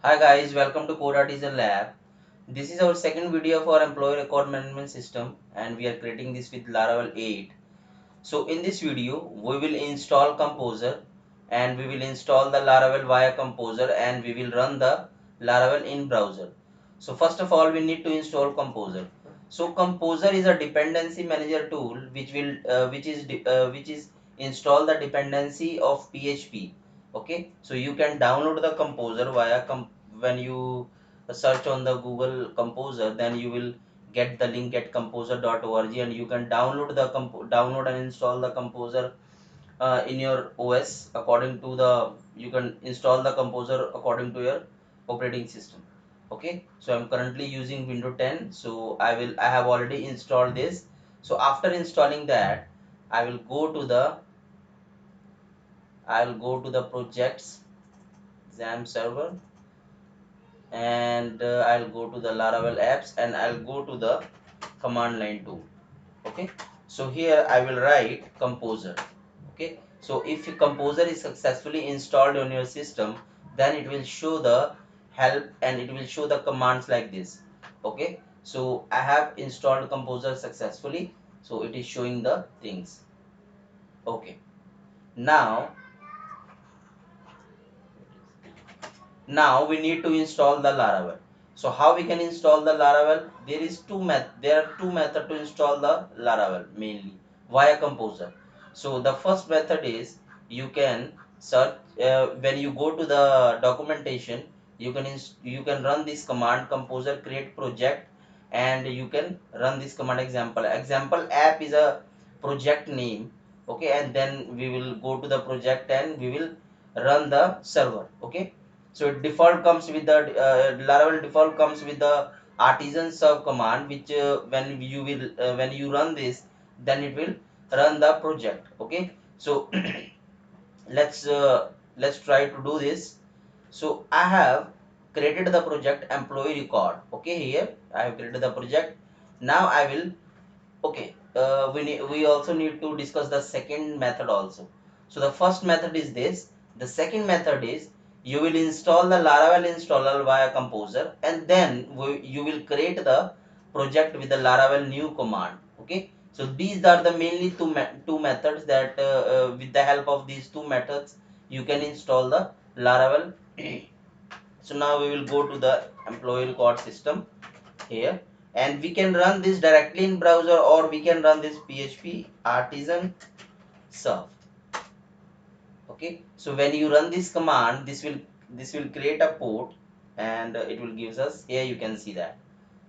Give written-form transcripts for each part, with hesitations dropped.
Hi guys, welcome to Code Artisan Lab. This is our second video for employee record management system and we are creating this with Laravel 8. So in this video, we will install Composer and we will install the Laravel via Composer and we will run the Laravel in browser. So first of all, we need to install Composer. So Composer is a dependency manager tool which is install the dependency of PHP. Okay, so you can download the Composer via when you search on the Google Composer, then you will get the link at composer.org and you can download and install the Composer in your OS according to the you can install the Composer according to your operating system. Okay, so I'm currently using Windows 10, so I have already installed this. So after installing that, I will go to the projects XAMPP server, and I'll go to the Laravel apps and I'll go to the command line tool. Okay, so here I will write Composer. Okay, so if your Composer is successfully installed on your system, then it will show the help and it will show the commands like this. Okay, so I have installed Composer successfully, so it is showing the things. Okay, now we need to install the Laravel. So how we can install the Laravel? There are two methods to install the Laravel, mainly via Composer. So the first method is you can search when you go to the documentation, you can run this command Composer create project, and you can run this command example app is a project name. Okay, and then we will go to the project and we will run the server. Okay, so default comes with the Laravel default comes with the artisan serve command, which when you run this, then it will run the project. Okay, so let's try to do this. So I have created the project employee record. Okay, here I have created the project. Now I will okay. We also need to discuss the second method also. So the first method is this. The second method is you will install the Laravel installer via Composer, and then you will create the project with the Laravel new command. Okay, so these are the mainly two methods that with the help of these two methods you can install the Laravel. So now we will go to the employee record system here, and we can run this directly in browser or we can run this PHP artisan serve. Okay, so when you run this command, this will create a port and it will gives us here, you can see that.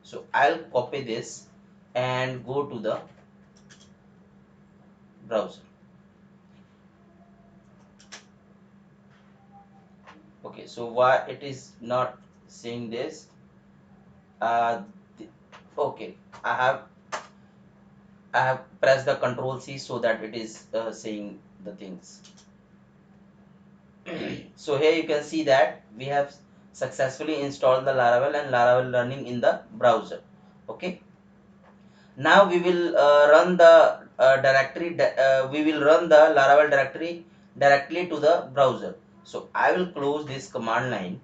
So I'll copy this and go to the browser. Okay, so why it is not saying this? uh okay, i have I have pressed the control C so that it is saying the things. So here you can see that we have successfully installed the Laravel and Laravel running in the browser. Okay, now we will run the we will run the Laravel directory directly to the browser. So I will close this command line,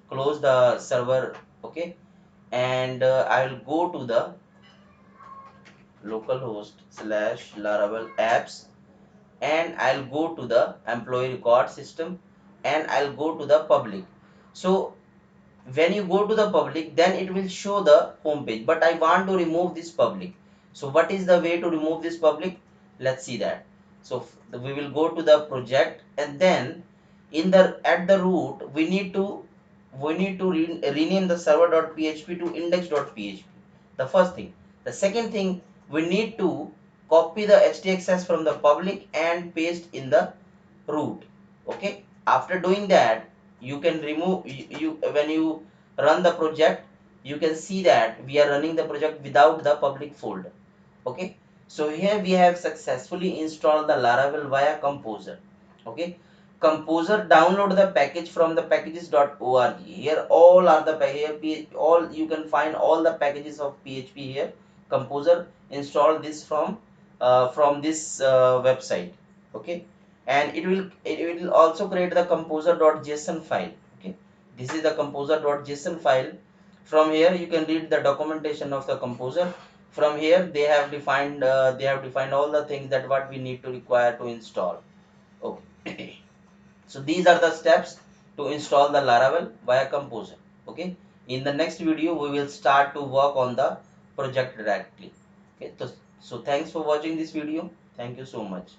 close the server. Okay, and I will go to the localhost / Laravel apps, and I'll go to the employee record system and I'll go to the public. So when you go to the public, then it will show the home page, but I want to remove this public. So what is the way to remove this public? Let's see that. So we will go to the project, and then in the at the root we need to rename the server.php to index.php. The first thing. The second thing, we need to copy the htaccess from the public and paste in the root. Okay, after doing that, you can remove when you run the project, you can see that we are running the project without the public folder. Okay, so here we have successfully installed the Laravel via Composer. Okay, Composer, download the package from the packages.org. Here all are the all you can find all the packages of PHP here. Composer, install this from this website. Okay, and it will also create the composer.json file. Okay, This is the composer.json file. From here you can read the documentation of the composer. From here they have defined all the things that what we need to require to install. Okay. So these are the steps to install the Laravel via composer. Okay, in the next video we will start to work on the project directly. Okay, so thanks for watching this video. Thank you so much.